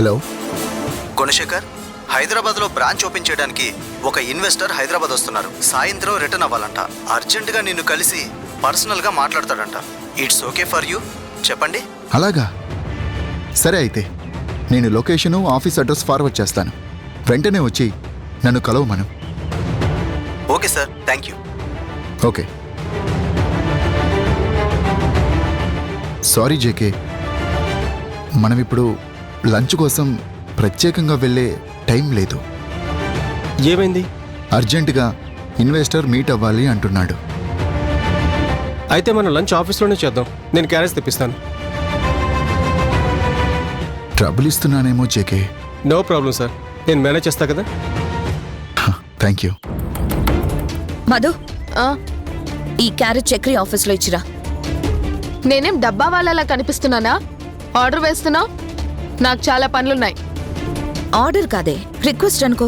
Hello Gunasekhar, హైదరాబాద్లో branch open చేయడానికి ఒక ఇన్వెస్టర్ హైదరాబాద్ వస్తున్నారు. సాయంత్రం రిటర్న్ అవ్వాలంట. అర్జెంటుగా నిన్ను కలిసి పర్సనల్గా మాట్లాడతాడంట. It's okay for you? చెప్పండి. అలాగా, సరే అయితే నేను లొకేషను ఆఫీస్ అడ్రస్ ఫార్వర్డ్ చేస్తాను. వెంటనే వచ్చి నన్ను కలవమను. Okay sir, thank you. Okay. Sorry JK, మనం ఇప్పుడు లంచ్ కోసం ప్రత్యేకంగా వెళ్ళే టైం లేదు. ఏమైంది? అర్జెంటుగా ఇన్వెస్టర్ మీట్ అవ్వాలి అంటున్నాడు. అయితే మనం లంచ్ ఆఫీస్లోనే చేద్దాం. నేను క్యారేజ్ తెప్పిస్తాను. ట్రబుల్ ఇస్తున్నానేమో జేకే. నో ప్రాబ్లం సార్, నేను మేనేజ్ చేస్తా కదా. Thank you. మధు, ఈ క్యారెట్ చక్రీ ఆఫీస్లో ఇచ్చిరా. నేనేం డబ్బా వాళ్ళలా కనిపిస్తున్నానా? ఆర్డర్ వేస్తున్నా? నాకు చాలా పనులున్నాయి. ఆర్డర్ కాదే, రిక్వెస్ట్ అనుకో.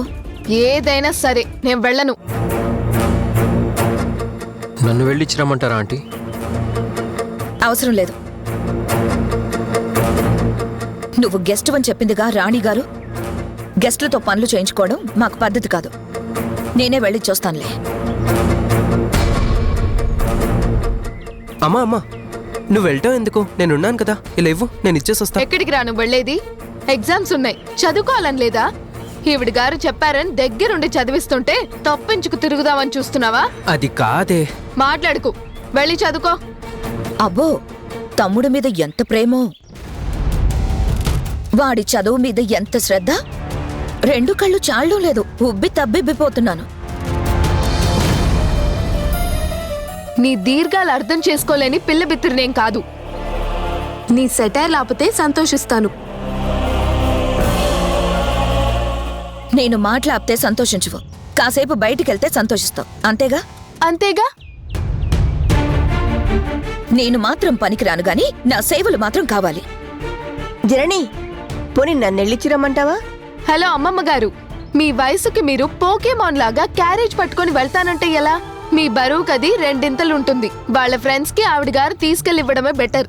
ఏదైనా సరే నేను వెళ్ళను. నన్ను వెళ్ళి ఇచ్చిరమ్మంటారా ఆంటీ? అవసరం లేదు. నువ్వు గెస్ట్ అని చెప్పిందిగా రాణి గారు. గెస్ట్లతో పనులు చేయించుకోవడం మాకు పద్ధతి కాదు. నేనే వెళ్ళిచ్చొస్తానులే. అమ్మా అమ్మా, నువ్వు వెళ్ళటం ఎందుకు? నేనున్నాను కదా, ఇలా ఇవ్వు, నేను ఇచ్చేసి వస్తా. ఎక్కడికి రా నువ్వు వెళ్ళేది? ఎగ్జామ్స్ ఉన్నాయి, చదువుకోవాలని లేదా? ఈవిడ గారు చెప్పారని దగ్గరుండి చదివిస్తుంటే తప్పించుకు తిరుగుదామని చూస్తున్నావా? అది కాదే. మాట్లాడుకు, వెళ్ళి చదువుకో. అబ్బో, తమ్ముడి మీద ఎంత ప్రేమో, వాడి చదువు మీద ఎంత శ్రద్ధ. రెండు కళ్ళు చాళ్ళూ లేదు, ఉబ్బి తబ్బిబ్బిపోతున్నాను. నీ దీర్ఘాలు అర్థం చేసుకోలేని పిల్ల బిత్తిరినేం కాదు. నీ సెటైర్ లాపితే సంతోషిస్తాను. నేను మాట్లాపితే సంతోషించువు, కాసేపు బయటికెళ్తే సంతోషిస్తావు, అంతేగా? అంతేగా. నేను మాత్రం పనికిరాను గాని నా సేవలు మాత్రం కావాలి. జరణి, పోనీ నన్నెళ్ళిచ్చిరమ్మంటావా? హలో అమ్మమ్మ గారు, మీ వయసుకి మీరు పోకేమాన్ లాగా క్యారేజ్ పట్టుకొని వెళ్తానంటే ఎలా? మీ బరువు కది రెండింతలు ఉంటుంది. వాళ్ళ ఫ్రెండ్స్ కి ఆవిడ గారు తీసుకెళ్ళివ్వడమే బెటర్.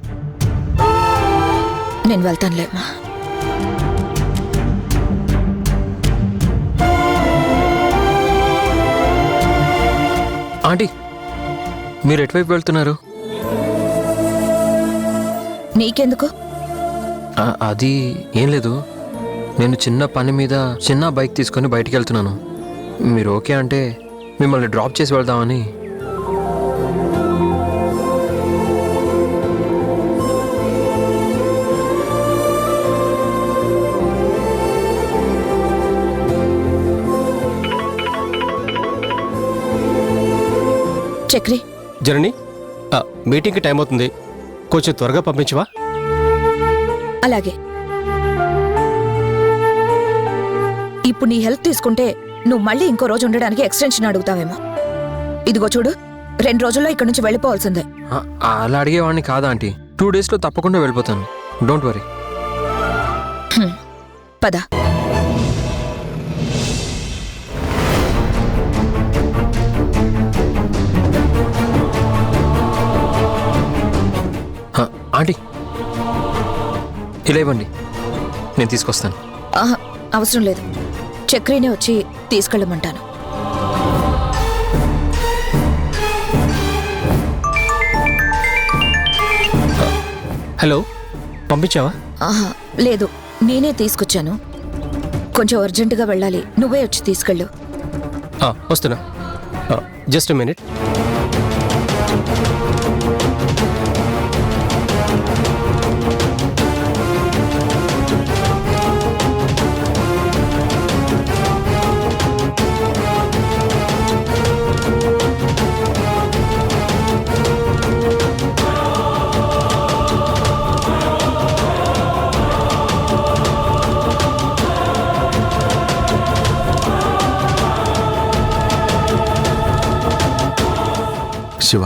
నేను వెళ్తానులేమ్మా. ఆంటీ, మీరు ఎటువైపు వెళ్తున్నారు? నీకెందుకు? అది ఏం లేదు, నేను చిన్న పని మీద చిన్న బైక్ తీసుకొని బయటికి వెళ్తున్నాను. మీరు ఓకే అంటే మిమ్మల్ని డ్రాప్ చేసి వెళ్దామని. చక్రి, జరణి, మీటింగ్కి టైం అవుతుంది, కొంచెం త్వరగా పంపించవా? అలాగే. ఇప్పుడు నీ హెల్ప్ తీసుకుంటే నువ్వు మళ్ళీ ఇంకో రోజు ఉండడానికి ఎక్స్టెన్షన్ అడుగుతావేమో. ఇదిగో చూడు, 2 రోజుల్లో ఇక్కడి నుంచి వెళ్ళిపోవాల్సిందే. అలా అడిగేవాడిని కాదా ఆంటీ, 2 డేస్లో తప్పకుండా వెళ్ళిపోతాను. Don't worry. పద. ఆంటీ, ఇలా ఇవ్వండి, నేను తీసుకొస్తాను. ఆహా, అవసరం లేదు. చక్రీనే వచ్చి తీసుకెళ్ళమంటాను. హలో, పంపించావా? ఆహా, లేదు, నేనే తీసుకొచ్చాను. కొంచెం అర్జెంటుగా వెళ్ళాలి, నువ్వే వచ్చి తీసుకెళ్ళు. వస్తున్నా, జస్ట్ మినిట్. శివ,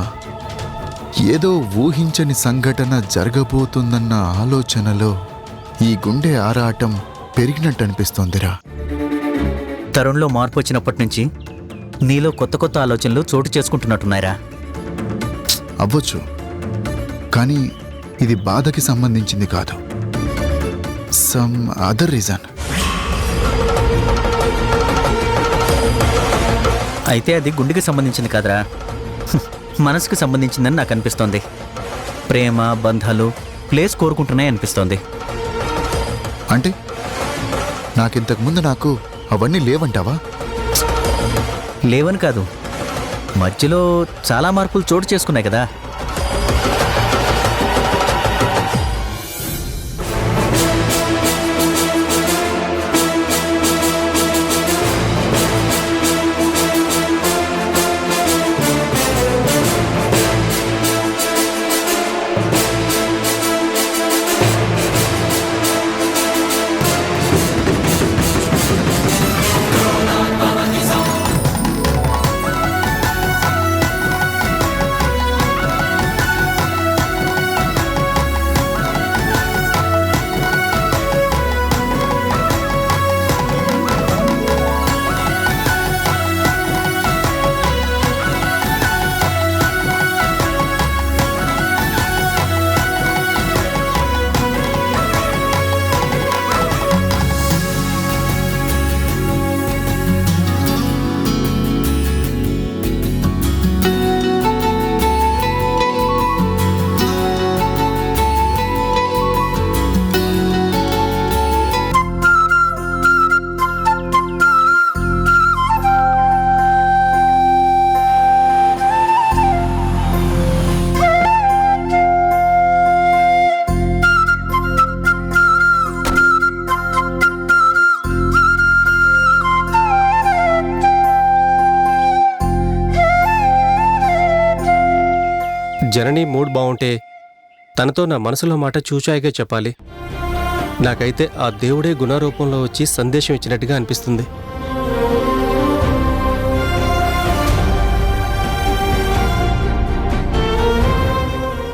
ఏదో ఊహించని సంఘటన జరగబోతుందన్న ఆలోచనలో ఈ గుండె ఆరాటం పెరిగినట్టు అనిపిస్తోందిరా. తరుణ్లో మార్పు వచ్చినప్పటి నుంచి నీలో కొత్త కొత్త ఆలోచనలు చోటు చేసుకుంటున్నట్టున్నాయిరా. అవ్వచ్చు, కానీ ఇది బాధకి సంబంధించింది కాదు. Some other reason. అయితే అది గుండెకి సంబంధించింది కాదురా, మనసుకు సంబంధించిందని నాకు అనిపిస్తోంది. ప్రేమ, బంధాలు, ప్లేస్ కోరుకుంటున్నాయి అనిపిస్తోంది. అంటే నాకింతకుముందు నాకు అవన్నీ లేవంటావా? లేవని కాదు, మధ్యలో చాలా మార్పులు చోటు చేసుకున్నాయి కదా. జనని మూడ్ బాగుంటే తనతో నా మనసులో మాట చూచాయిగా చెప్పాలి. నాకైతే ఆ దేవుడే గుణరూపంలో వచ్చి సందేశం ఇచ్చినట్టుగా అనిపిస్తుంది.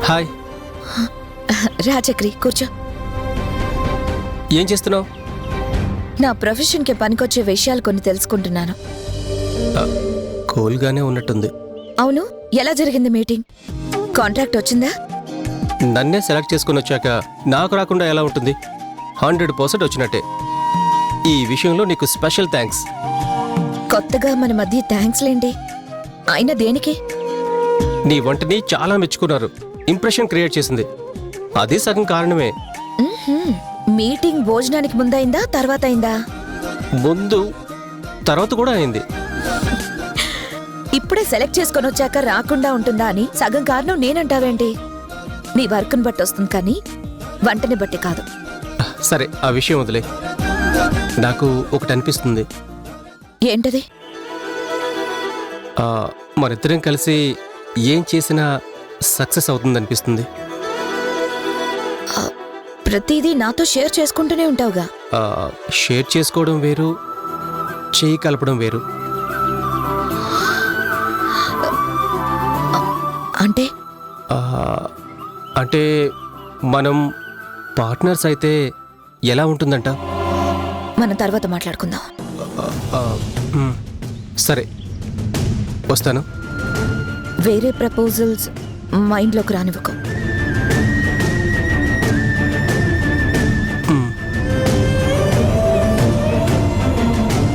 హాయ్. రా చక్రి, కూర్చో. ఏం చేస్తున్నావు? నా ప్రొఫెషన్కి పనికొచ్చే విషయాలు కొన్ని తెలుసుకుంటున్నాను. కూల్గానే ఉన్నట్టుంది. అవును, ఎలా జరిగింది మీటింగ్? కాంట్రాక్ట్ వచ్చిందా? నన్నే సెలెక్ట్ చేసుకుని వచ్చాక నాకు రాకుండా ఎలా ఉంటుంది? 100% వచ్చినట్టే. ఈ విషయంలో నీకు స్పెషల్ థ్యాంక్స్. కొత్తగా మన మధ్య థ్యాంక్స్ లేండి. అయినా దేనికి? నీ వంటని చాలా మెచ్చుకున్నారు. ఇంప్రెషన్ క్రియేట్ చేసింది. అది సగం కారణమే. మీటింగ్ భోజనానికి ముందైందా తర్వాత అయిందా? ముందు తర్వాత కూడా అయింది. ఇప్పుడే సెలెక్ట్ చేసుకొని వచ్చాక రాకుండా ఉంటుందా అని సగం కారణం నేనంటావేంటి? నీ వర్క్ని బట్టి వస్తుంది కానీ వంటని బట్టి కాదు. సరే, ఆ విషయం వదిలే. నాకు ఒకటి అనిపిస్తుంది. ఏంటది? మనిద్దరం కలిసి ఏం చేసినా సక్సెస్ అవుతుందనిపిస్తుంది. ప్రతిదీ నాతో షేర్ చేసుకుంటూనే ఉంటావుగా. షేర్ చేసుకోవడం వేరు, చేయి కలపడం వేరు. అంటే అంటే మనం పార్ట్నర్స్ అయితే ఎలా ఉంటుందంట? మనం తర్వాత మాట్లాడుకుందాం. సరే, వస్తాను. వేరే ప్రపోజల్స్ మైండ్లోకి రానివ్వకు.